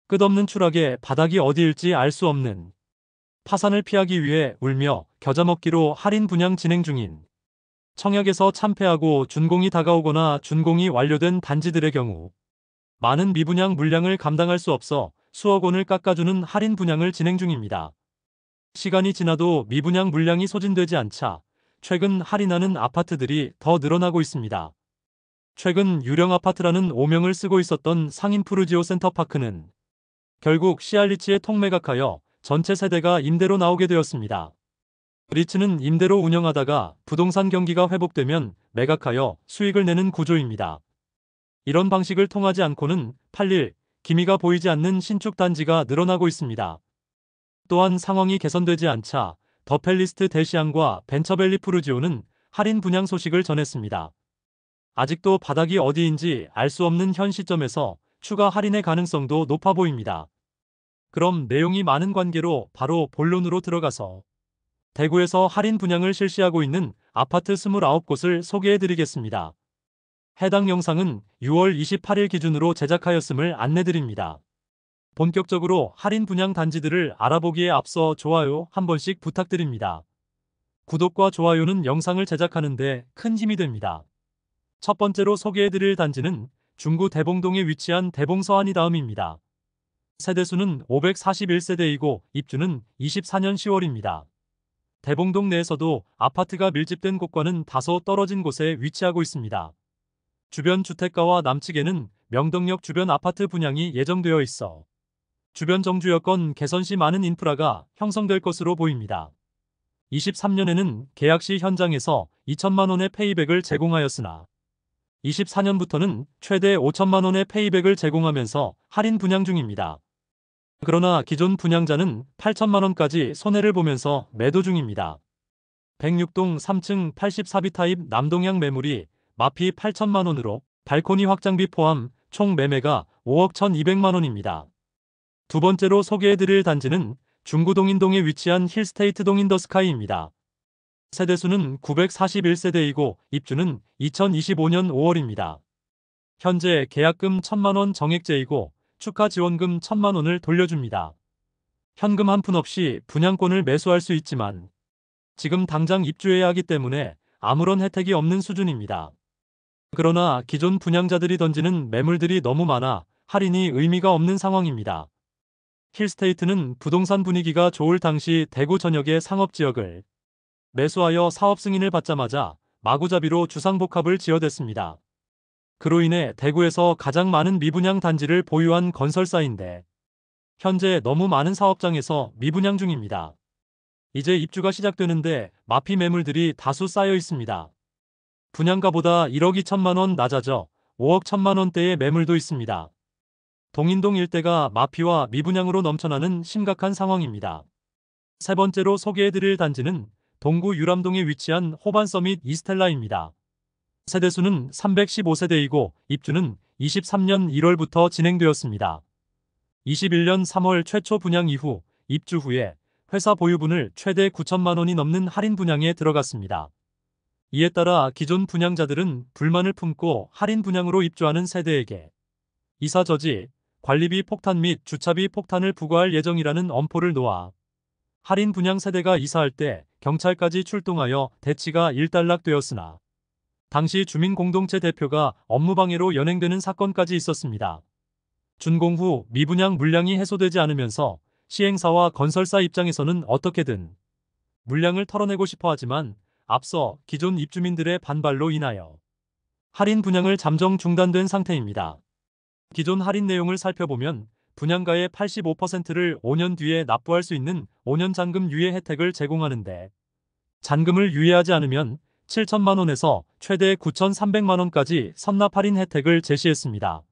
끝없는 추락에 바닥이 어디일지 알 수 없는 파산을 피하기 위해 울며 겨자 먹기로 할인 분양 진행 중인 청약에서 참패하고 준공이 다가오거나 준공이 완료된 단지들의 경우 많은 미분양 물량을 감당할 수 없어 수억 원을 깎아주는 할인 분양을 진행 중입니다. 시간이 지나도 미분양 물량이 소진되지 않자 최근 할인하는 아파트들이 더 늘어나고 있습니다. 최근 유령 아파트라는 오명을 쓰고 있었던 상인 푸르지오 센터파크는 결국 시알리츠에 통매각하여 전체 세대가 임대로 나오게 되었습니다. 리츠는 임대로 운영하다가 부동산 경기가 회복되면 매각하여 수익을 내는 구조입니다. 이런 방식을 통하지 않고는 팔릴 기미가 보이지 않는 신축 단지가 늘어나고 있습니다. 또한 상황이 개선되지 않자 더 팰리스트 대시안과 벤처밸리 푸르지오는 할인 분양 소식을 전했습니다. 아직도 바닥이 어디인지 알 수 없는 현 시점에서 추가 할인의 가능성도 높아 보입니다. 그럼 내용이 많은 관계로 바로 본론으로 들어가서 대구에서 할인 분양을 실시하고 있는 아파트 29곳을 소개해드리겠습니다. 해당 영상은 6월 28일 기준으로 제작하였음을 안내드립니다. 본격적으로 할인 분양 단지들을 알아보기에 앞서 좋아요 한 번씩 부탁드립니다. 구독과 좋아요는 영상을 제작하는데 큰 힘이 됩니다. 첫 번째로 소개해드릴 단지는 중구 대봉동에 위치한 대봉서안이 다음입니다. 세대수는 541세대이고 입주는 24년 10월입니다. 대봉동 내에서도 아파트가 밀집된 곳과는 다소 떨어진 곳에 위치하고 있습니다. 주변 주택가와 남측에는 명덕역 주변 아파트 분양이 예정되어 있어 주변 정주 여건 개선 시 많은 인프라가 형성될 것으로 보입니다. 23년에는 계약 시 현장에서 2천만 원의 페이백을 제공하였으나 24년부터는 최대 5천만 원의 페이백을 제공하면서 할인 분양 중입니다. 그러나 기존 분양자는 8천만 원까지 손해를 보면서 매도 중입니다. 106동 3층 84비 타입 남동향 매물이 마피 8천만 원으로 발코니 확장비 포함 총 매매가 5억 1,200만 원입니다. 두 번째로 소개해드릴 단지는 중구 동인동에 위치한 힐스테이트 동인더스카이입니다. 세대수는 941세대이고 입주는 2025년 5월입니다. 현재 계약금 1,000만 원 정액제이고 축하 지원금 1,000만 원을 돌려줍니다. 현금 한 푼 없이 분양권을 매수할 수 있지만 지금 당장 입주해야 하기 때문에 아무런 혜택이 없는 수준입니다. 그러나 기존 분양자들이 던지는 매물들이 너무 많아 할인이 의미가 없는 상황입니다. 힐스테이트는 부동산 분위기가 좋을 당시 대구 전역의 상업지역을 매수하여 사업 승인을 받자마자 마구잡이로 주상복합을 지어댔습니다. 그로 인해 대구에서 가장 많은 미분양 단지를 보유한 건설사인데 현재 너무 많은 사업장에서 미분양 중입니다. 이제 입주가 시작되는데 마피 매물들이 다수 쌓여 있습니다. 분양가보다 1억 2천만 원 낮아져 5억 1천만 원대의 매물도 있습니다. 동인동 일대가 마피와 미분양으로 넘쳐나는 심각한 상황입니다. 세 번째로 소개해드릴 단지는 동구 유람동에 위치한 호반서밋 이스텔라입니다. 세대수는 315세대이고 입주는 23년 1월부터 진행되었습니다. 21년 3월 최초 분양 이후 입주 후에 회사 보유분을 최대 9천만 원이 넘는 할인 분양에 들어갔습니다. 이에 따라 기존 분양자들은 불만을 품고 할인 분양으로 입주하는 세대에게 이사저지, 관리비 폭탄 및 주차비 폭탄을 부과할 예정이라는 엄포를 놓아 할인 분양 세대가 이사할 때 경찰까지 출동하여 대치가 일단락되었으나 당시 주민공동체 대표가 업무방해로 연행되는 사건까지 있었습니다. 준공 후 미분양 물량이 해소되지 않으면서 시행사와 건설사 입장에서는 어떻게든 물량을 털어내고 싶어 하지만 앞서 기존 입주민들의 반발로 인하여 할인 분양을 잠정 중단된 상태입니다. 기존 할인 내용을 살펴보면 분양가의 85%를 5년 뒤에 납부할 수 있는 5년 잔금 유예 혜택을 제공하는데 잔금을 유예하지 않으면 7천만 원에서 최대 9,300만 원까지 선납 할인 혜택을 제시했습니다.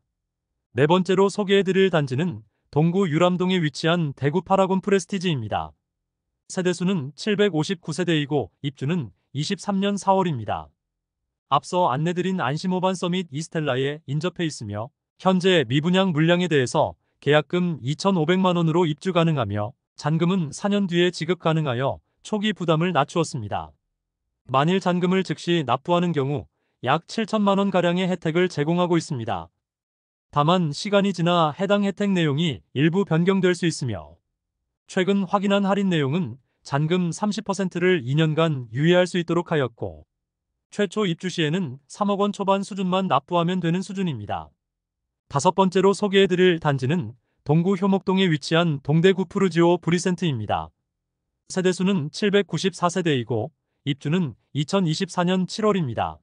네 번째로 소개해드릴 단지는 동구 유람동에 위치한 대구 파라곤 프레스티지입니다. 세대수는 759세대이고 입주는 23년 4월입니다. 앞서 안내드린 안심호반 서밋 이스텔라에 인접해 있으며 현재 미분양 물량에 대해서 계약금 2,500만 원으로 입주 가능하며 잔금은 4년 뒤에 지급 가능하여 초기 부담을 낮추었습니다. 만일 잔금을 즉시 납부하는 경우 약 7천만 원가량의 혜택을 제공하고 있습니다. 다만 시간이 지나 해당 혜택 내용이 일부 변경될 수 있으며 최근 확인한 할인 내용은 잔금 30%를 2년간 유예할 수 있도록 하였고 최초 입주 시에는 3억 원 초반 수준만 납부하면 되는 수준입니다. 다섯 번째로 소개해드릴 단지는 동구 효목동에 위치한 동대구 푸르지오 브리센트입니다. 세대수는 794세대이고 입주는 2024년 7월입니다.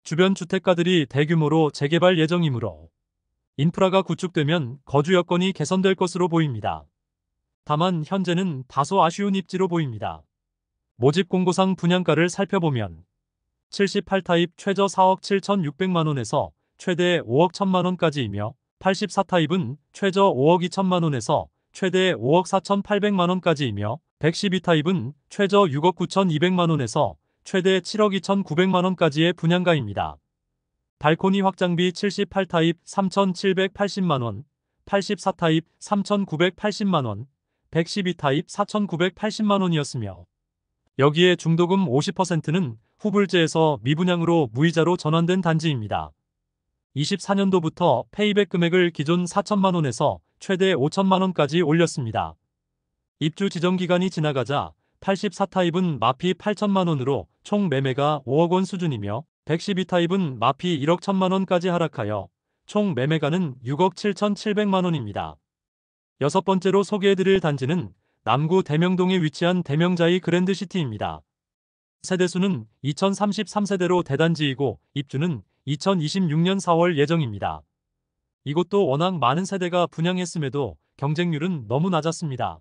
주변 주택가들이 대규모로 재개발 예정이므로 인프라가 구축되면 거주 여건이 개선될 것으로 보입니다. 다만 현재는 다소 아쉬운 입지로 보입니다. 모집 공고상 분양가를 살펴보면 78타입 최저 4억 7,600만원에서 최대 5억 1천만원까지이며 84타입은 최저 5억 2천만원에서 최대 5억 4,800만원까지이며 112타입은 최저 6억 9,200만원에서 최대 7억 2,900만원까지의 분양가입니다. 발코니 확장비 78타입 3,780만원, 84타입 3,980만원, 112타입 4,980만원이었으며 여기에 중도금 50%는 후불제에서 미분양으로 무이자로 전환된 단지입니다. 24년도부터 페이백 금액을 기존 4천만원에서 최대 5천만원까지 올렸습니다. 입주 지정 기간이 지나가자 84타입은 마피 8천만원으로 총 매매가 5억 원 수준이며 112타입은 마피 1억 1천만원까지 하락하여 총 매매가는 6억 7,700만원입니다. 여섯 번째로 소개해드릴 단지는 남구 대명동에 위치한 대명자이 그랜드시티입니다. 세대수는 2033세대로 대단지이고 입주는 2026년 4월 예정입니다. 이곳도 워낙 많은 세대가 분양했음에도 경쟁률은 너무 낮았습니다.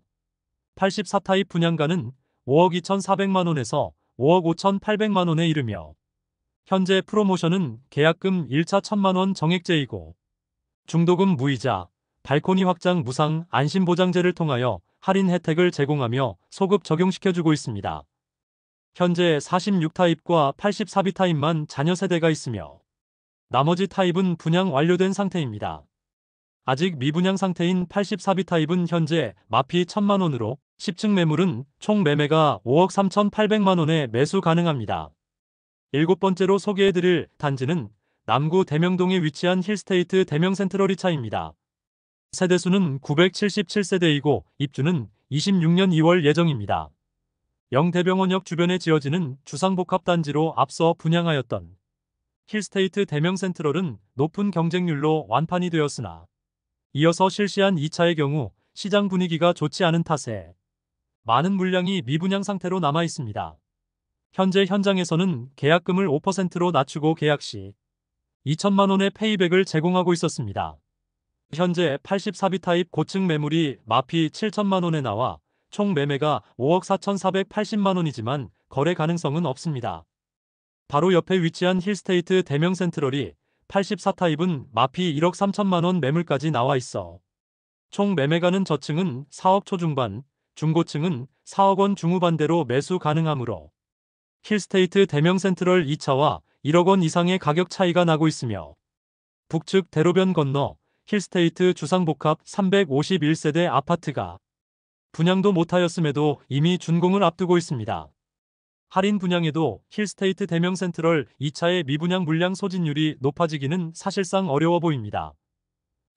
84타입 분양가는 5억 2,400만원에서 5억 5,800만원에 이르며 현재 프로모션은 계약금 1차 1,000만원 정액제이고 중도금 무이자, 발코니 확장 무상 안심보장제를 통하여 할인 혜택을 제공하며 소급 적용시켜주고 있습니다. 현재 46타입과 84B타입만 잔여 세대가 있으며 나머지 타입은 분양 완료된 상태입니다. 아직 미분양 상태인 84B타입은 현재 마피 1,000만원으로 10층 매물은 총 매매가 5억 3,800만원에 매수 가능합니다. 일곱 번째로 소개해드릴 단지는 남구 대명동에 위치한 힐스테이트 대명센트럴이차입니다. 세대수는 977세대이고 입주는 26년 2월 예정입니다. 영대병원역 주변에 지어지는 주상복합단지로 앞서 분양하였던 힐스테이트 대명센트럴은 높은 경쟁률로 완판이 되었으나 이어서 실시한 2차의 경우 시장 분위기가 좋지 않은 탓에 많은 물량이 미분양 상태로 남아 있습니다. 현재 현장에서는 계약금을 5%로 낮추고 계약 시 2천만원의 페이백을 제공하고 있었습니다. 현재 84B타입 고층 매물이 마피 7천만원에 나와 총 매매가 5억 4,480만원이지만 거래 가능성은 없습니다. 바로 옆에 위치한 힐스테이트 대명센트럴이 84타입은 마피 1억 3천만원 매물까지 나와 있어 총 매매가는 저층은 4억 초중반, 중고층은 4억 원 중후반대로 매수 가능하므로 힐스테이트 대명센트럴 2차와 1억 원 이상의 가격 차이가 나고 있으며 북측 대로변 건너 힐스테이트 주상복합 351세대 아파트가 분양도 못하였음에도 이미 준공을 앞두고 있습니다. 할인 분양에도 힐스테이트 대명센트럴 2차의 미분양 물량 소진율이 높아지기는 사실상 어려워 보입니다.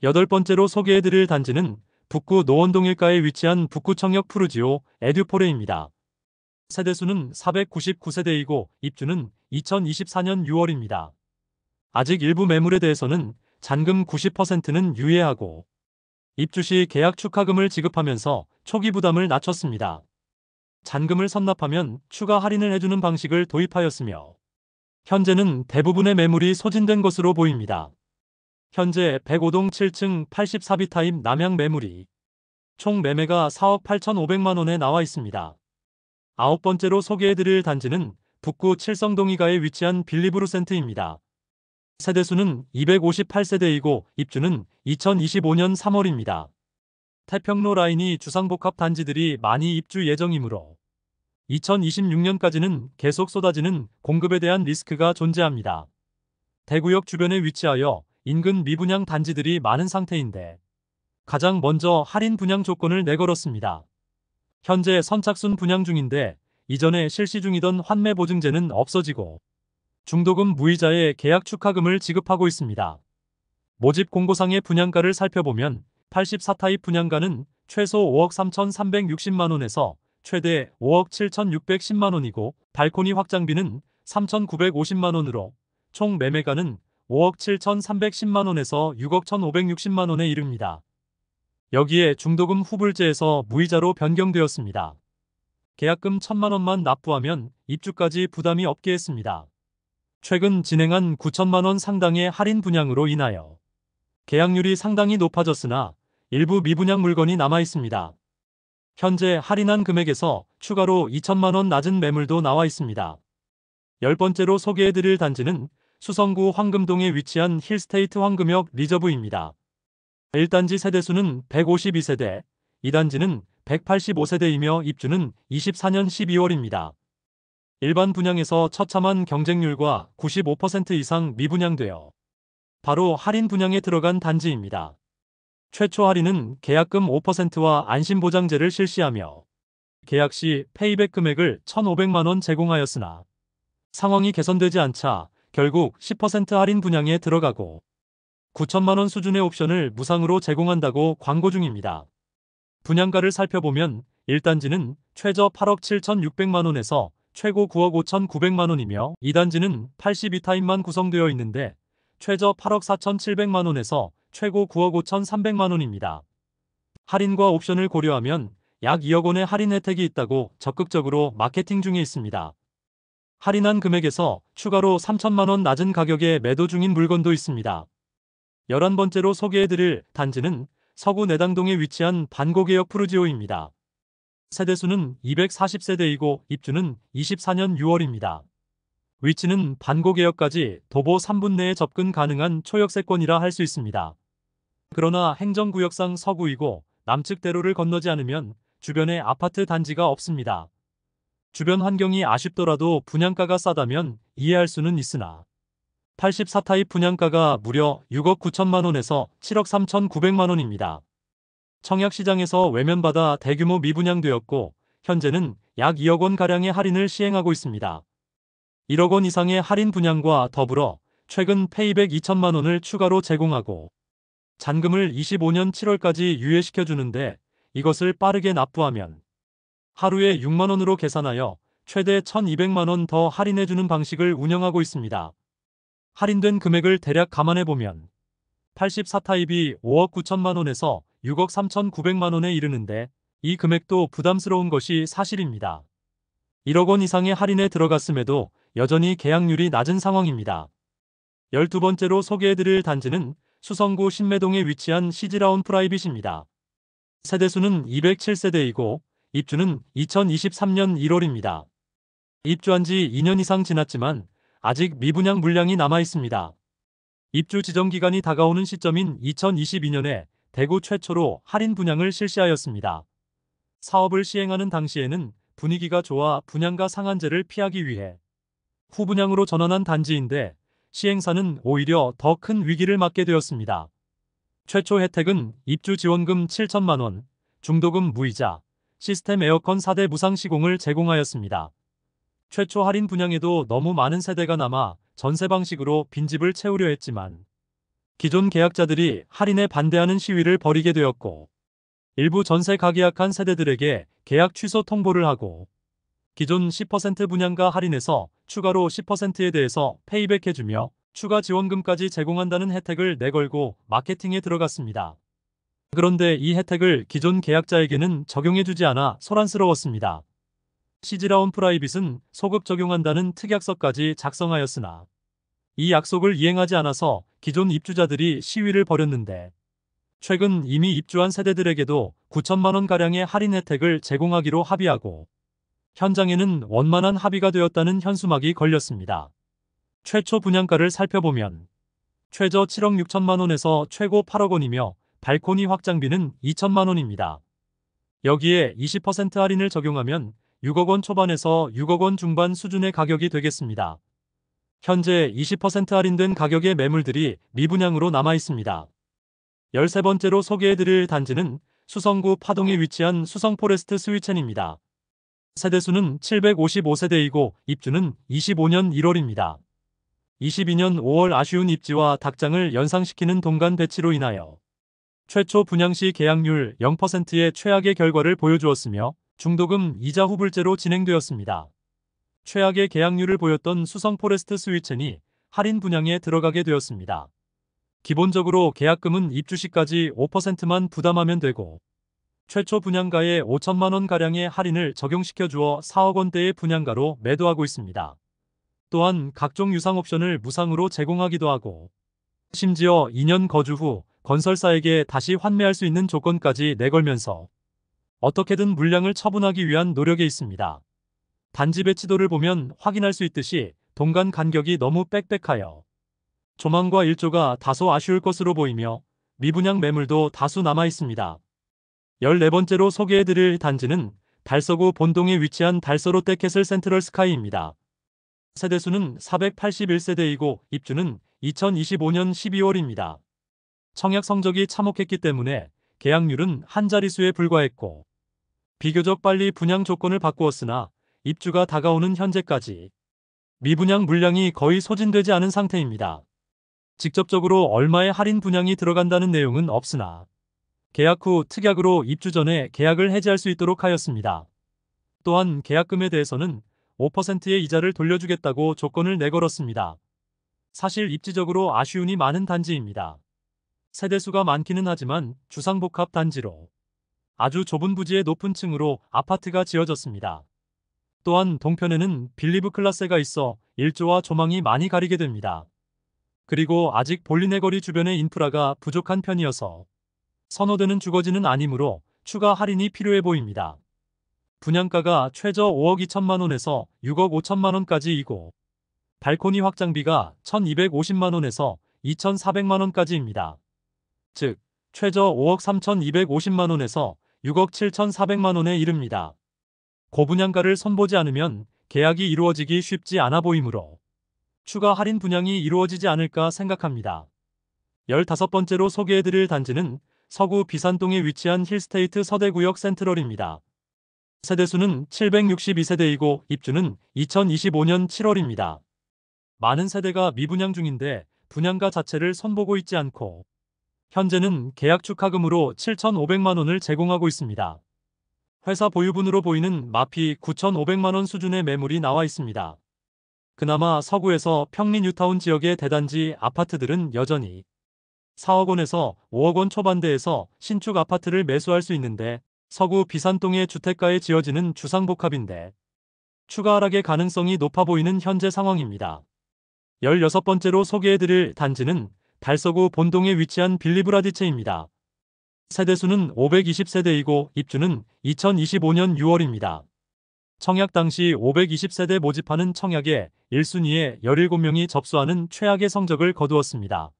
여덟 번째로 소개해드릴 단지는 북구 노원동 일가에 위치한 북구청역 푸르지오 에듀포레입니다. 세대수는 499세대이고 입주는 2024년 6월입니다. 아직 일부 매물에 대해서는 잔금 90%는 유예하고 입주 시 계약 축하금을 지급하면서 초기 부담을 낮췄습니다. 잔금을 선납하면 추가 할인을 해주는 방식을 도입하였으며 현재는 대부분의 매물이 소진된 것으로 보입니다. 현재 105동 7층 84B타입 남향 매물이 총 매매가 4억 8,500만원에 나와 있습니다. 아홉 번째로 소개해드릴 단지는 북구 칠성동이가에 위치한 빌리브루센트입니다. 세대수는 258세대이고 입주는 2025년 3월입니다. 태평로 라인이 주상복합 단지들이 많이 입주 예정이므로 2026년까지는 계속 쏟아지는 공급에 대한 리스크가 존재합니다. 대구역 주변에 위치하여 인근 미분양 단지들이 많은 상태인데 가장 먼저 할인 분양 조건을 내걸었습니다. 현재 선착순 분양 중인데 이전에 실시 중이던 환매 보증제는 없어지고 중도금 무이자의 계약 축하금을 지급하고 있습니다. 모집 공고상의 분양가를 살펴보면 84타입 분양가는 최소 5억 3,360만원에서 최대 5억 7,610만원이고 발코니 확장비는 3,950만원으로 총 매매가는 5억 7,310만원에서 6억 1,560만원에 이릅니다. 여기에 중도금 후불제에서 무이자로 변경되었습니다. 계약금 1,000만원만 납부하면 입주까지 부담이 없게 했습니다. 최근 진행한 9천만원 상당의 할인 분양으로 인하여 계약률이 상당히 높아졌으나 일부 미분양 물건이 남아 있습니다. 현재 할인한 금액에서 추가로 2천만원 낮은 매물도 나와 있습니다. 10번째로 소개해드릴 단지는 수성구 황금동에 위치한 힐스테이트 황금역 리저브입니다. 1단지 세대수는 152세대, 2단지는 185세대이며 입주는 24년 12월입니다. 일반 분양에서 처참한 경쟁률과 95% 이상 미분양되어 바로 할인 분양에 들어간 단지입니다. 최초 할인은 계약금 5%와 안심보장제를 실시하며 계약 시 페이백 금액을 1,500만원 제공하였으나 상황이 개선되지 않자 결국 10% 할인 분양에 들어가고 9천만원 수준의 옵션을 무상으로 제공한다고 광고 중입니다. 분양가를 살펴보면 1단지는 최저 8억 7,600만원에서 최고 9억 5,900만원이며 2단지는 82타입만 구성되어 있는데 최저 8억 4,700만원에서 최고 9억 5,300만원입니다. 할인과 옵션을 고려하면 약 2억 원의 할인 혜택이 있다고 적극적으로 마케팅 중에 있습니다. 할인한 금액에서 추가로 3천만원 낮은 가격에 매도 중인 물건도 있습니다. 11번째로 소개해드릴 단지는 서구 내당동에 위치한 반고개역 푸르지오입니다. 세대수는 240세대이고 입주는 24년 6월입니다. 위치는 반고개역까지 도보 3분 내에 접근 가능한 초역세권이라 할 수 있습니다. 그러나 행정구역상 서구이고 남측 대로를 건너지 않으면 주변에 아파트 단지가 없습니다. 주변 환경이 아쉽더라도 분양가가 싸다면 이해할 수는 있으나 84타입 분양가가 무려 6억 9천만원에서 7억 3,900만원입니다. 청약시장에서 외면받아 대규모 미분양되었고 현재는 약 2억 원가량의 할인을 시행하고 있습니다. 1억 원 이상의 할인 분양과 더불어 최근 페이백 2천만원을 추가로 제공하고 잔금을 25년 7월까지 유예시켜주는데 이것을 빠르게 납부하면 하루에 6만원으로 계산하여 최대 1,200만원 더 할인해주는 방식을 운영하고 있습니다. 할인된 금액을 대략 감안해보면 84타입이 5억 9천만원에서 6억 3,900만원에 이르는데 이 금액도 부담스러운 것이 사실입니다. 1억 원 이상의 할인에 들어갔음에도 여전히 계약률이 낮은 상황입니다. 12번째로 소개해드릴 단지는 수성구 신매동에 위치한 시즈라운 프라이빗입니다. 세대수는 207세대이고 입주는 2023년 1월입니다. 입주한 지 2년 이상 지났지만 아직 미분양 물량이 남아 있습니다. 입주 지정 기간이 다가오는 시점인 2022년에 대구 최초로 할인 분양을 실시하였습니다. 사업을 시행하는 당시에는 분위기가 좋아 분양가 상한제를 피하기 위해 후분양으로 전환한 단지인데 시행사는 오히려 더 큰 위기를 맞게 되었습니다. 최초 혜택은 입주 지원금 7천만원, 중도금 무이자, 시스템 에어컨 4대 무상 시공을 제공하였습니다. 최초 할인 분양에도 너무 많은 세대가 남아 전세 방식으로 빈집을 채우려 했지만 기존 계약자들이 할인에 반대하는 시위를 벌이게 되었고 일부 전세 가계약한 세대들에게 계약 취소 통보를 하고 기존 10% 분양가 할인에서 추가로 10%에 대해서 페이백해주며 추가 지원금까지 제공한다는 혜택을 내걸고 마케팅에 들어갔습니다. 그런데 이 혜택을 기존 계약자에게는 적용해주지 않아 소란스러웠습니다. 시즈라운 프라이빗은 소급 적용한다는 특약서까지 작성하였으나 이 약속을 이행하지 않아서 기존 입주자들이 시위를 벌였는데 최근 이미 입주한 세대들에게도 9천만원가량의 할인 혜택을 제공하기로 합의하고 현장에는 원만한 합의가 되었다는 현수막이 걸렸습니다. 최초 분양가를 살펴보면 최저 7억 6천만원에서 최고 8억 원이며 발코니 확장비는 2천만원입니다. 여기에 20% 할인을 적용하면 6억 원 초반에서 6억 원 중반 수준의 가격이 되겠습니다. 현재 20% 할인된 가격의 매물들이 미분양으로 남아 있습니다. 13번째로 소개해드릴 단지는 수성구 파동에 위치한 수성포레스트 스위첸입니다. 세대수는 755세대이고 입주는 25년 1월입니다. 22년 5월 아쉬운 입지와 닭장을 연상시키는 동간 배치로 인하여 최초 분양 시 계약률 0%의 최악의 결과를 보여주었으며 중도금 이자 후불제로 진행되었습니다. 최악의 계약률을 보였던 수성 포레스트 스위첸이 할인 분양에 들어가게 되었습니다. 기본적으로 계약금은 입주 시까지 5%만 부담하면 되고 최초 분양가의 5천만 원가량의 할인을 적용시켜 주어 4억 원대의 분양가로 매도하고 있습니다. 또한 각종 유상 옵션을 무상으로 제공하기도 하고 심지어 2년 거주 후 건설사에게 다시 환매할 수 있는 조건까지 내걸면서 어떻게든 물량을 처분하기 위한 노력에 있습니다. 단지 배치도를 보면 확인할 수 있듯이 동간 간격이 너무 빽빽하여 조망과 일조가 다소 아쉬울 것으로 보이며 미분양 매물도 다수 남아 있습니다. 14번째로 소개해드릴 단지는 달서구 본동에 위치한 달서 롯데캐슬 센트럴 스카이입니다. 세대수는 481세대이고 입주는 2025년 12월입니다. 청약 성적이 참혹했기 때문에 계약률은 한 자릿수에 불과했고 비교적 빨리 분양 조건을 바꾸었으나 입주가 다가오는 현재까지 미분양 물량이 거의 소진되지 않은 상태입니다. 직접적으로 얼마의 할인 분양이 들어간다는 내용은 없으나 계약 후 특약으로 입주 전에 계약을 해지할 수 있도록 하였습니다. 또한 계약금에 대해서는 5%의 이자를 돌려주겠다고 조건을 내걸었습니다. 사실 입지적으로 아쉬움이 많은 단지입니다. 세대수가 많기는 하지만 주상복합 단지로 아주 좁은 부지의 높은 층으로 아파트가 지어졌습니다. 또한 동편에는 빌리브 클라스가 있어 일조와 조망이 많이 가리게 됩니다. 그리고 아직 볼리네 거리 주변의 인프라가 부족한 편이어서 선호되는 주거지는 아니므로 추가 할인이 필요해 보입니다. 분양가가 최저 5억 2천만 원에서 6억 5천만 원까지이고 발코니 확장비가 1,250만 원에서 2,400만 원까지입니다. 즉 최저 5억 3,250만 원에서 6억 7,400만 원에 이릅니다. 고분양가를 손보지 않으면 계약이 이루어지기 쉽지 않아 보이므로 추가 할인 분양이 이루어지지 않을까 생각합니다. 15번째로 소개해드릴 단지는 서구 비산동에 위치한 힐스테이트 서대구역 센트럴입니다. 세대수는 762세대이고 입주는 2025년 7월입니다. 많은 세대가 미분양 중인데 분양가 자체를 손보고 있지 않고 현재는 계약 축하금으로 7,500만 원을 제공하고 있습니다. 회사 보유분으로 보이는 마피 9,500만 원 수준의 매물이 나와 있습니다. 그나마 서구에서 평리 뉴타운 지역의 대단지 아파트들은 여전히 4억 원에서 5억 원 초반대에서 신축 아파트를 매수할 수 있는데 서구 비산동의 주택가에 지어지는 주상복합인데 추가 하락의 가능성이 높아 보이는 현재 상황입니다. 16번째로 소개해드릴 단지는 달서구 본동에 위치한 빌리브라디체입니다. 세대수는 520세대이고 입주는 2025년 6월입니다. 청약 당시 520세대 모집하는 청약에 1순위에 17명이 접수하는 최악의 성적을 거두었습니다.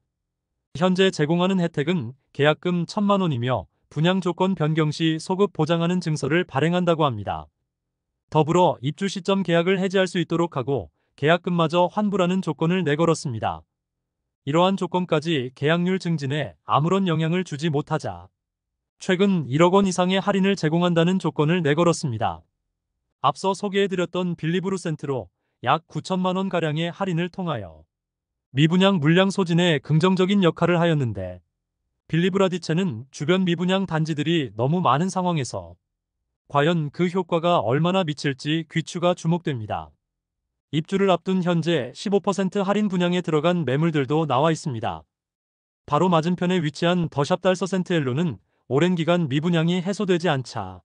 현재 제공하는 혜택은 계약금 1,000만 원이며 분양 조건 변경 시 소급 보장하는 증서를 발행한다고 합니다. 더불어 입주 시점 계약을 해지할 수 있도록 하고 계약금마저 환불하는 조건을 내걸었습니다. 이러한 조건까지 계약률 증진에 아무런 영향을 주지 못하자 최근 1억 원 이상의 할인을 제공한다는 조건을 내걸었습니다. 앞서 소개해드렸던 빌리브루 센트로 약 9천만 원가량의 할인을 통하여 미분양 물량 소진에 긍정적인 역할을 하였는데 빌리브라디체는 주변 미분양 단지들이 너무 많은 상황에서 과연 그 효과가 얼마나 미칠지 귀추가 주목됩니다. 입주를 앞둔 현재 15% 할인 분양에 들어간 매물들도 나와 있습니다. 바로 맞은편에 위치한 더샵 달서 센트엘로는 오랜 기간 미분양이 해소되지 않자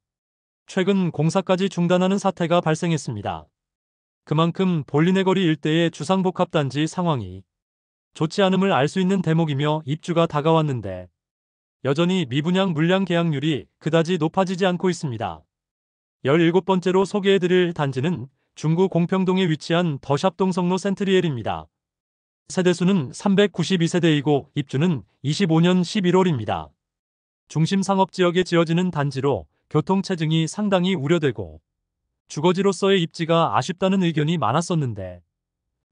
최근 공사까지 중단하는 사태가 발생했습니다. 그만큼 볼리네 거리 일대의 주상복합 단지 상황이 좋지 않음을 알 수 있는 대목이며 입주가 다가왔는데 여전히 미분양 물량 계약률이 그다지 높아지지 않고 있습니다. 17번째로 소개해드릴 단지는 중구 공평동에 위치한 더샵 동성로 센트리엘입니다. 세대수는 392세대이고 입주는 25년 11월입니다. 중심 상업지역에 지어지는 단지로 교통체증이 상당히 우려되고 주거지로서의 입지가 아쉽다는 의견이 많았었는데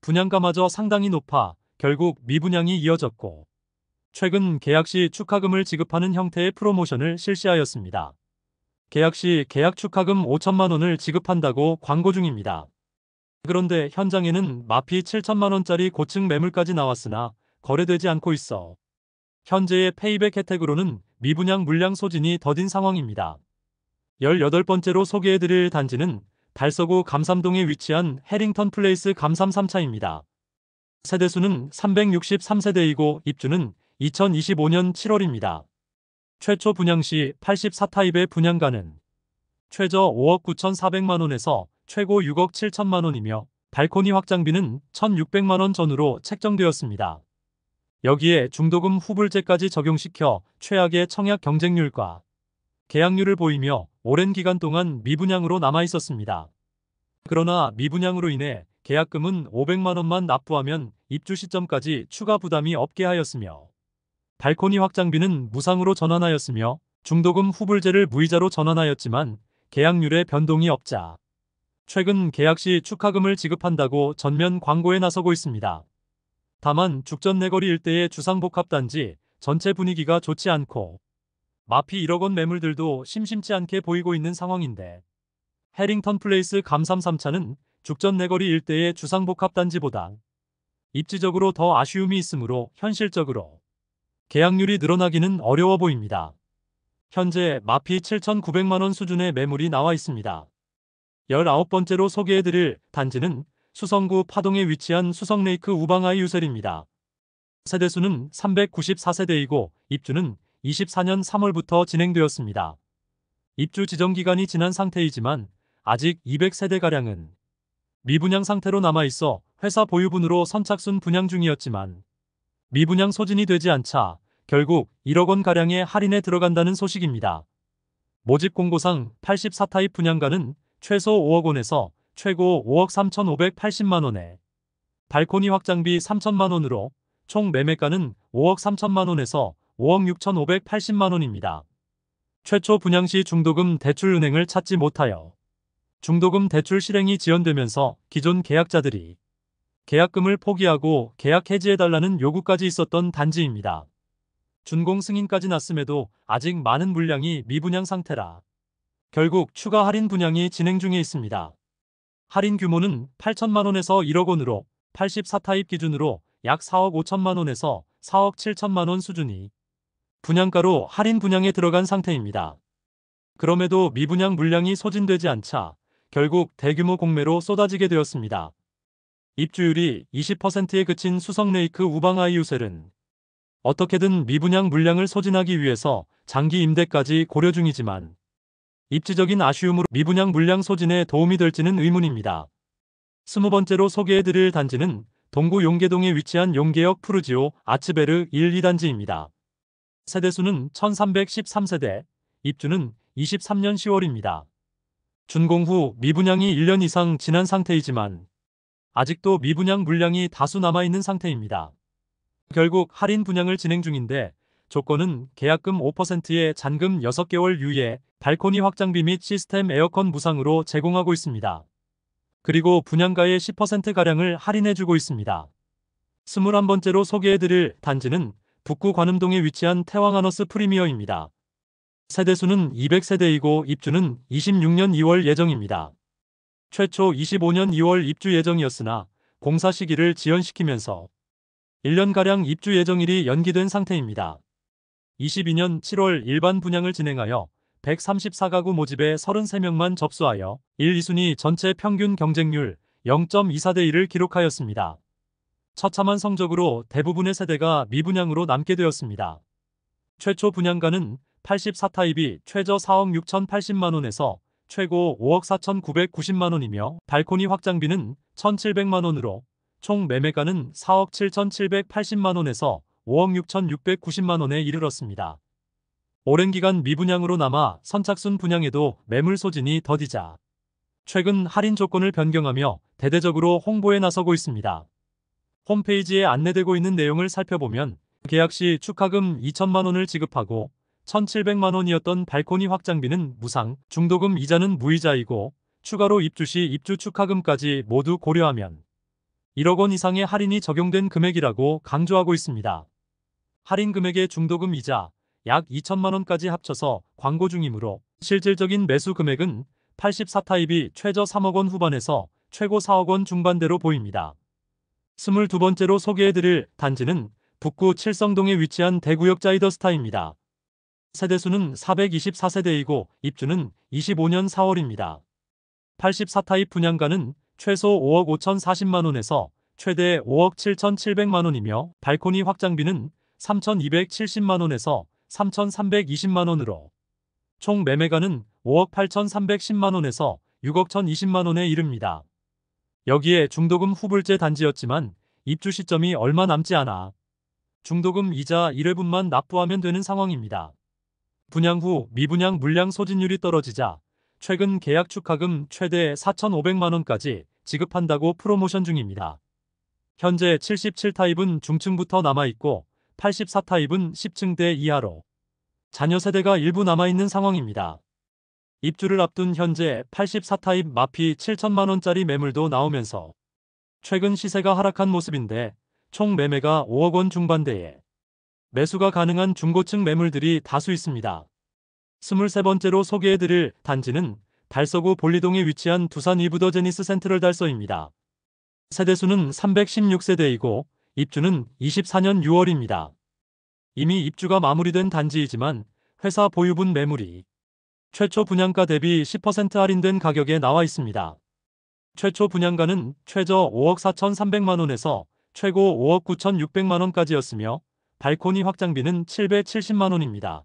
분양가마저 상당히 높아 결국 미분양이 이어졌고 최근 계약 시 축하금을 지급하는 형태의 프로모션을 실시하였습니다. 계약 시 계약 축하금 5천만 원을 지급한다고 광고 중입니다. 그런데 현장에는 마피 7천만 원짜리 고층 매물까지 나왔으나 거래되지 않고 있어 현재의 페이백 혜택으로는 미분양 물량 소진이 더딘 상황입니다. 18번째로 소개해드릴 단지는 달서구 감삼동에 위치한 해링턴 플레이스 감삼 3차입니다. 세대수는 363세대이고 입주는 2025년 7월입니다. 최초 분양 시 84타입의 분양가는 최저 5억 9,400만 원에서 최고 6억 7천만 원이며 발코니 확장비는 1,600만 원 전후로 책정되었습니다. 여기에 중도금 후불제까지 적용시켜 최악의 청약 경쟁률과 계약률을 보이며 오랜 기간 동안 미분양으로 남아있었습니다. 그러나 미분양으로 인해 계약금은 500만 원만 납부하면 입주 시점까지 추가 부담이 없게 하였으며 발코니 확장비는 무상으로 전환하였으며 중도금 후불제를 무이자로 전환하였지만 계약률에 변동이 없자 최근 계약 시 축하금을 지급한다고 전면 광고에 나서고 있습니다. 다만 죽전 내거리 일대의 주상복합단지 전체 분위기가 좋지 않고 마피 1억 원 매물들도 심심치 않게 보이고 있는 상황인데 해링턴 플레이스 감삼 3차는 죽전 내거리 일대의 주상복합단지보다 입지적으로 더 아쉬움이 있으므로 현실적으로 계약률이 늘어나기는 어려워 보입니다. 현재 마피 7,900만 원 수준의 매물이 나와 있습니다. 19번째로 소개해드릴 단지는 수성구 파동에 위치한 수성레이크 우방아이 유셀입니다. 세대수는 394세대이고 입주는 24년 3월부터 진행되었습니다. 입주 지정기간이 지난 상태이지만 아직 200세대가량은 미분양 상태로 남아있어 회사 보유분으로 선착순 분양 중이었지만 미분양 소진이 되지 않자 결국 1억 원가량의 할인에 들어간다는 소식입니다. 모집 공고상 84타입 분양가는 최소 5억 원에서 최고 5억 3,580만 원에 발코니 확장비 3천만 원으로 총 매매가는 5억 3천만 원에서 5억 6,580만 원입니다. 최초 분양 시 중도금 대출 은행을 찾지 못하여 중도금 대출 실행이 지연되면서 기존 계약자들이 계약금을 포기하고 계약 해지해달라는 요구까지 있었던 단지입니다. 준공 승인까지 났음에도 아직 많은 물량이 미분양 상태라 결국 추가 할인 분양이 진행 중에 있습니다. 할인 규모는 8천만 원에서 1억 원으로 84타입 기준으로 약 4억 5천만 원에서 4억 7천만 원 수준이 분양가로 할인 분양에 들어간 상태입니다. 그럼에도 미분양 물량이 소진되지 않자 결국 대규모 공매로 쏟아지게 되었습니다. 입주율이 20%에 그친 수성레이크 우방아이 유셀은 어떻게든 미분양 물량을 소진하기 위해서 장기 임대까지 고려 중이지만 입지적인 아쉬움으로 미분양 물량 소진에 도움이 될지는 의문입니다. 20번째로 소개해드릴 단지는 동구 용계동에 위치한 용계역 푸르지오 아츠베르 1, 2단지입니다. 세대수는 1313세대, 입주는 23년 10월입니다. 준공 후 미분양이 1년 이상 지난 상태이지만 아직도 미분양 물량이 다수 남아있는 상태입니다. 결국 할인 분양을 진행 중인데 조건은 계약금 5%에 잔금 6개월 유예, 발코니 확장비 및 시스템 에어컨 무상으로 제공하고 있습니다. 그리고 분양가의 10%가량을 할인해주고 있습니다. 21번째로 소개해드릴 단지는 북구 관음동에 위치한 태왕하너스 프리미어입니다. 세대수는 200세대이고 입주는 26년 2월 예정입니다. 최초 25년 2월 입주 예정이었으나 공사 시기를 지연시키면서 1년가량 입주 예정일이 연기된 상태입니다. 22년 7월 일반 분양을 진행하여 134가구 모집에 33명만 접수하여 1, 2순위 전체 평균 경쟁률 0.24대 1을 기록하였습니다. 처참한 성적으로 대부분의 세대가 미분양으로 남게 되었습니다. 최초 분양가는 84타입이 최저 4억 6,080만 원에서 최고 5억 4,990만 원이며 발코니 확장비는 1,700만 원으로 총 매매가는 4억 7,780만 원에서 5억 6,690만 원에 이르렀습니다. 오랜 기간 미분양으로 남아 선착순 분양에도 매물 소진이 더디자 최근 할인 조건을 변경하며 대대적으로 홍보에 나서고 있습니다. 홈페이지에 안내되고 있는 내용을 살펴보면 계약 시 축하금 2천만 원을 지급하고 1,700만 원이었던 발코니 확장비는 무상, 중도금 이자는 무이자이고 추가로 입주 시 입주 축하금까지 모두 고려하면 1억 원 이상의 할인이 적용된 금액이라고 강조하고 있습니다. 할인 금액의 중도금 이자 약 2천만 원까지 합쳐서 광고 중이므로 실질적인 매수 금액은 84타입이 최저 3억 원 후반에서 최고 4억 원 중반대로 보입니다. 22번째로 소개해드릴 단지는 북구 칠성동에 위치한 대구역 자이더스타입니다. 세대수는 424세대이고 입주는 25년 4월입니다. 84타입 분양가는 최소 5억 5,040만원에서 최대 5억 7,700만원이며 발코니 확장비는 3,270만원에서 3,320만원으로 총 매매가는 5억 8,310만원에서 6억 1,020만원에 이릅니다. 여기에 중도금 후불제 단지였지만 입주 시점이 얼마 남지 않아 중도금 이자 1회분만 납부하면 되는 상황입니다. 분양 후 미분양 물량 소진율이 떨어지자 최근 계약 축하금 최대 4,500만원까지 지급한다고 프로모션 중입니다. 현재 77타입은 중층부터 남아있고 84타입은 10층대 이하로 자녀 세대가 일부 남아있는 상황입니다. 입주를 앞둔 현재 84타입 마피 7천만원짜리 매물도 나오면서 최근 시세가 하락한 모습인데 총 매매가 5억 원 중반대에 매수가 가능한 중고층 매물들이 다수 있습니다. 23번째로 소개해드릴 단지는 달서구 볼리동에 위치한 두산 이브더 제니스 센트럴 달서입니다. 세대수는 316세대이고 입주는 24년 6월입니다. 이미 입주가 마무리된 단지이지만 회사 보유분 매물이 최초 분양가 대비 10% 할인된 가격에 나와 있습니다. 최초 분양가는 최저 5억 4,300만원에서 최고 5억 9,600만원까지였으며 발코니 확장비는 770만원입니다.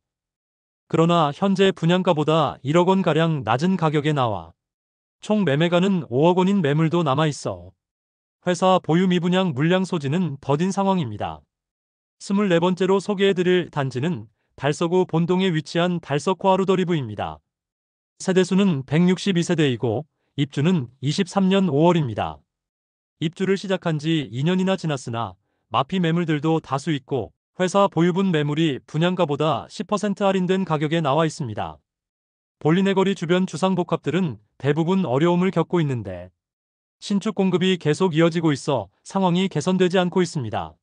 그러나 현재 분양가보다 1억 원가량 낮은 가격에 나와 총 매매가는 5억 원인 매물도 남아있어 회사 보유 미분양 물량 소지는 더딘 상황입니다. 24번째로 소개해드릴 단지는 달서구 본동에 위치한 달서코아루더리브입니다. 세대수는 162세대이고 입주는 23년 5월입니다. 입주를 시작한 지 2년이나 지났으나 마피 매물들도 다수 있고 회사 보유분 매물이 분양가보다 10% 할인된 가격에 나와 있습니다. 볼리네거리 주변 주상복합들은 대부분 어려움을 겪고 있는데 신축 공급이 계속 이어지고 있어 상황이 개선되지 않고 있습니다.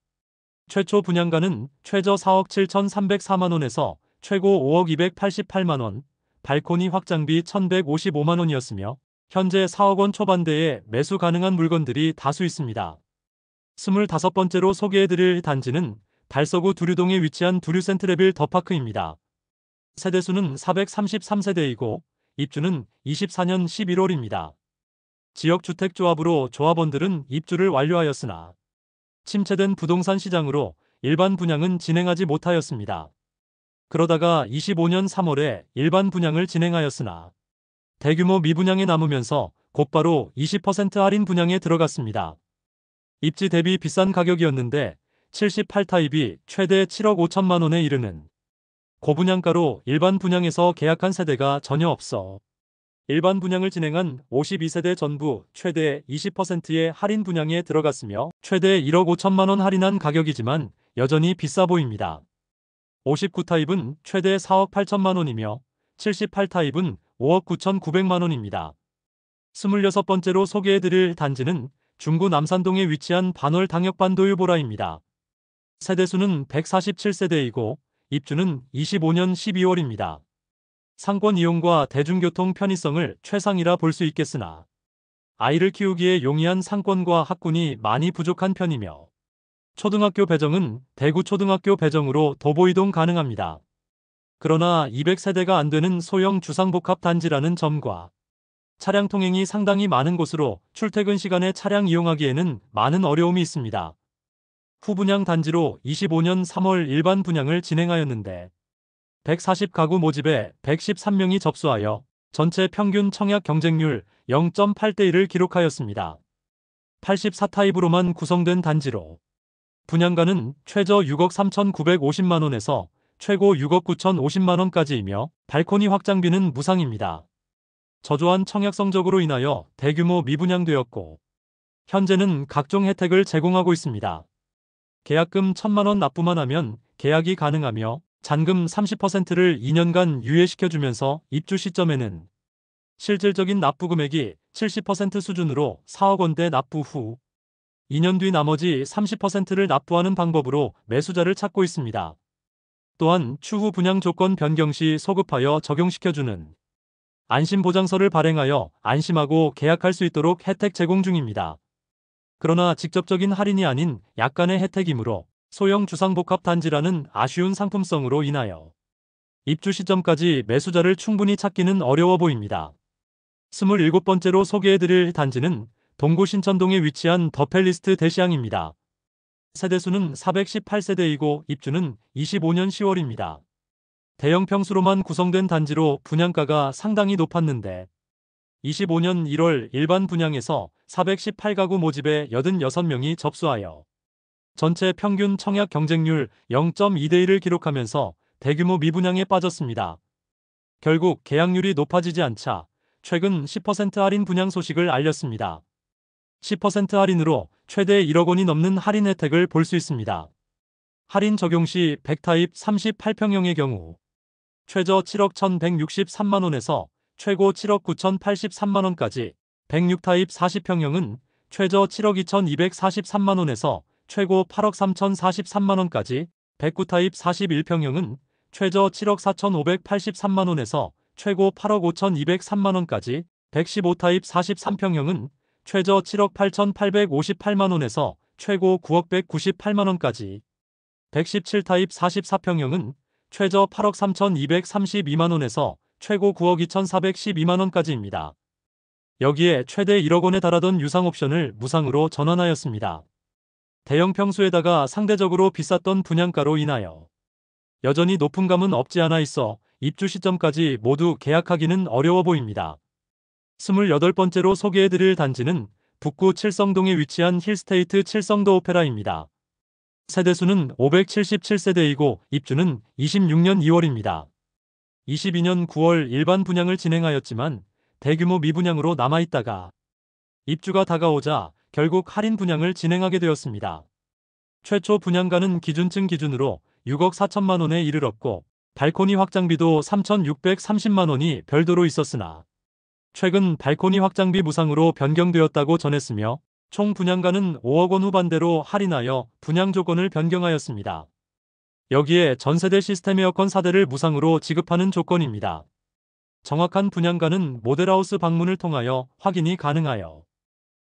최초 분양가는 최저 4억 7,304만원에서 최고 5억 288만원, 발코니 확장비 1,155만원이었으며 현재 4억 원 초반대에 매수 가능한 물건들이 다수 있습니다. 25번째로 소개해드릴 단지는 달서구 두류동에 위치한 두류센트레빌 더파크입니다. 세대수는 433세대이고 입주는 24년 11월입니다. 지역주택조합으로 조합원들은 입주를 완료하였으나 침체된 부동산 시장으로 일반 분양은 진행하지 못하였습니다. 그러다가 25년 3월에 일반 분양을 진행하였으나 대규모 미분양에 남으면서 곧바로 20% 할인 분양에 들어갔습니다. 입지 대비 비싼 가격이었는데 78타입이 최대 7억 5천만원에 이르는 고분양가로 일반 분양에서 계약한 세대가 전혀 없어 일반 분양을 진행한 52세대 전부 최대 20%의 할인 분양에 들어갔으며 최대 1억 5천만원 할인한 가격이지만 여전히 비싸 보입니다. 59타입은 최대 4억 8천만원이며 78타입은 5억 9,900만원입니다. 26번째로 소개해드릴 단지는 중구 남산동에 위치한 반월 당역반도유보라입니다. 세대수는 147세대이고 입주는 25년 12월입니다. 상권 이용과 대중교통 편의성을 최상이라 볼 수 있겠으나 아이를 키우기에 용이한 상권과 학군이 많이 부족한 편이며 초등학교 배정은 대구 초등학교 배정으로 도보 이동 가능합니다. 그러나 200세대가 안 되는 소형 주상복합 단지라는 점과 차량 통행이 상당히 많은 곳으로 출퇴근 시간에 차량 이용하기에는 많은 어려움이 있습니다. 후분양 단지로 25년 3월 일반 분양을 진행하였는데 140가구 모집에 113명이 접수하여 전체 평균 청약 경쟁률 0.8대1을 기록하였습니다. 84타입으로만 구성된 단지로 분양가는 최저 6억 3,950만원에서 최고 6억 9,050만원까지이며 발코니 확장비는 무상입니다. 저조한 청약 성적으로 인하여 대규모 미분양되었고 현재는 각종 혜택을 제공하고 있습니다. 계약금 1,000만원 납부만 하면 계약이 가능하며 잔금 30%를 2년간 유예시켜주면서 입주 시점에는 실질적인 납부 금액이 70% 수준으로 4억 원대 납부 후 2년 뒤 나머지 30%를 납부하는 방법으로 매수자를 찾고 있습니다. 또한 추후 분양 조건 변경 시 소급하여 적용시켜주는 안심보장서를 발행하여 안심하고 계약할 수 있도록 혜택 제공 중입니다. 그러나 직접적인 할인이 아닌 약간의 혜택이므로 소형 주상복합 단지라는 아쉬운 상품성으로 인하여 입주 시점까지 매수자를 충분히 찾기는 어려워 보입니다. 27번째로 소개해드릴 단지는 동구 신천동에 위치한 더팰리스트 대시양입니다. 세대수는 418세대이고 입주는 25년 10월입니다. 대형 평수로만 구성된 단지로 분양가가 상당히 높았는데 25년 1월 일반 분양에서 418가구 모집에 86명이 접수하여 전체 평균 청약 경쟁률 0.2대 1을 기록하면서 대규모 미분양에 빠졌습니다. 결국 계약률이 높아지지 않자 최근 10% 할인 분양 소식을 알렸습니다. 10% 할인으로 최대 1억 원이 넘는 할인 혜택을 볼 수 있습니다. 할인 적용 시 100타입 38평형의 경우 최저 7억 1,163만 원에서 최고 7억 9,083만 원까지, 106타입 40평형은 최저 7억 2,243만 원에서 최고 8억 3,043만 원까지, 109타입 41평형은 최저 7억 4,583만 원에서 최고 8억 5,203만 원까지, 115타입 43평형은 최저 7억 8,858만 원에서 최고 9억 198만 원까지, 117타입 44평형은 최저 8억 3,232만 원에서 최고 9억 2,412만 원까지입니다. 여기에 최대 1억 원에 달하던 유상 옵션을 무상으로 전환하였습니다. 대형 평수에다가 상대적으로 비쌌던 분양가로 인하여 여전히 높은 감은 없지 않아 있어 입주 시점까지 모두 계약하기는 어려워 보입니다. 28번째로 소개해드릴 단지는 북구 칠성동에 위치한 힐스테이트 칠성도 오페라입니다. 세대수는 577세대이고 입주는 26년 2월입니다. 22년 9월 일반 분양을 진행하였지만 대규모 미분양으로 남아있다가 입주가 다가오자 결국 할인 분양을 진행하게 되었습니다. 최초 분양가는 기준층 기준으로 6억 4천만 원에 이르렀고 발코니 확장비도 3,630만 원이 별도로 있었으나 최근 발코니 확장비 무상으로 변경되었다고 전했으며 총 분양가는 5억 원 후반대로 할인하여 분양 조건을 변경하였습니다. 여기에 전세대 시스템 에어컨 4대를 무상으로 지급하는 조건입니다. 정확한 분양가는 모델하우스 방문을 통하여 확인이 가능하여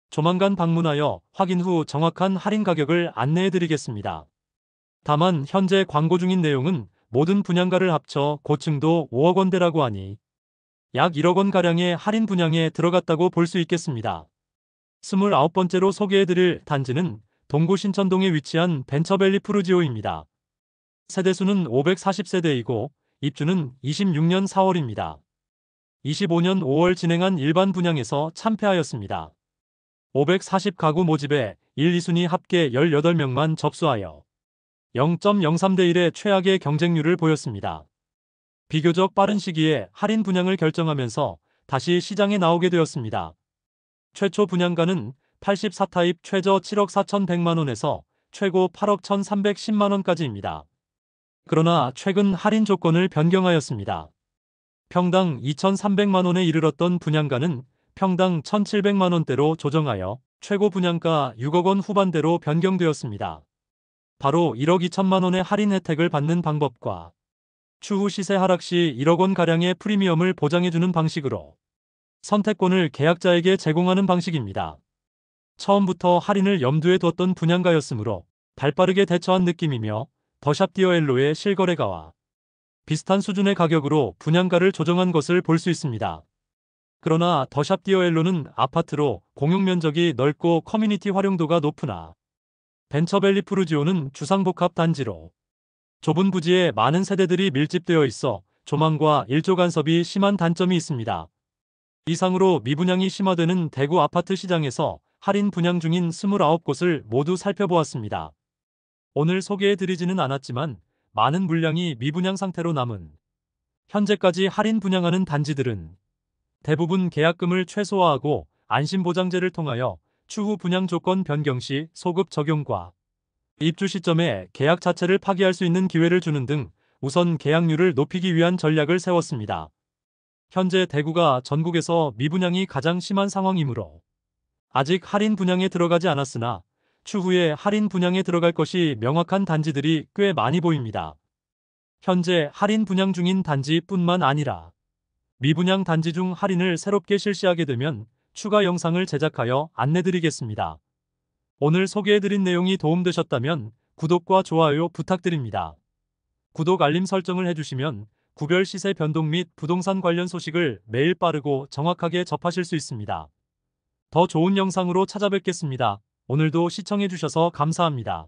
조만간 방문하여 확인 후 정확한 할인 가격을 안내해드리겠습니다. 다만 현재 광고 중인 내용은 모든 분양가를 합쳐 고층도 5억 원대라고 하니 약 1억 원가량의 할인 분양에 들어갔다고 볼 수 있겠습니다. 29번째로 소개해드릴 단지는 동구 신천동에 위치한 벤처밸리 푸르지오입니다. 세대수는 540세대이고 입주는 26년 4월입니다. 25년 5월 진행한 일반 분양에서 참패하였습니다. 540가구 모집에 1, 2순위 합계 18명만 접수하여 0.03대 1의 최악의 경쟁률을 보였습니다. 비교적 빠른 시기에 할인 분양을 결정하면서 다시 시장에 나오게 되었습니다. 최초 분양가는 84타입 최저 7억 4,100만 원에서 최고 8억 1,310만 원까지입니다. 그러나 최근 할인 조건을 변경하였습니다. 평당 2,300만 원에 이르렀던 분양가는 평당 1,700만 원대로 조정하여 최고 분양가 6억 원 후반대로 변경되었습니다. 바로 1억 2천만 원의 할인 혜택을 받는 방법과 추후 시세 하락 시 1억 원가량의 프리미엄을 보장해주는 방식으로 선택권을 계약자에게 제공하는 방식입니다. 처음부터 할인을 염두에 뒀던 분양가였으므로 발빠르게 대처한 느낌이며 더샵디어엘로의 실거래가와 비슷한 수준의 가격으로 분양가를 조정한 것을 볼 수 있습니다. 그러나 더샵디어엘로는 아파트로 공용 면적이 넓고 커뮤니티 활용도가 높으나 벤처밸리 푸르지오는 주상복합 단지로 좁은 부지에 많은 세대들이 밀집되어 있어 조망과 일조 간섭이 심한 단점이 있습니다. 이상으로 미분양이 심화되는 대구 아파트 시장에서 할인 분양 중인 29곳을 모두 살펴보았습니다. 오늘 소개해드리지는 않았지만 많은 물량이 미분양 상태로 남은 현재까지 할인 분양하는 단지들은 대부분 계약금을 최소화하고 안심보장제를 통하여 추후 분양 조건 변경 시 소급 적용과 입주 시점에 계약 자체를 파기할 수 있는 기회를 주는 등 우선 계약률을 높이기 위한 전략을 세웠습니다. 현재 대구가 전국에서 미분양이 가장 심한 상황이므로 아직 할인 분양에 들어가지 않았으나 추후에 할인 분양에 들어갈 것이 명확한 단지들이 꽤 많이 보입니다. 현재 할인 분양 중인 단지뿐만 아니라 미분양 단지 중 할인을 새롭게 실시하게 되면 추가 영상을 제작하여 안내드리겠습니다. 오늘 소개해드린 내용이 도움되셨다면 구독과 좋아요 부탁드립니다. 구독 알림 설정을 해주시면 구별 시세 변동 및 부동산 관련 소식을 매일 빠르고 정확하게 접하실 수 있습니다. 더 좋은 영상으로 찾아뵙겠습니다. 오늘도 시청해주셔서 감사합니다.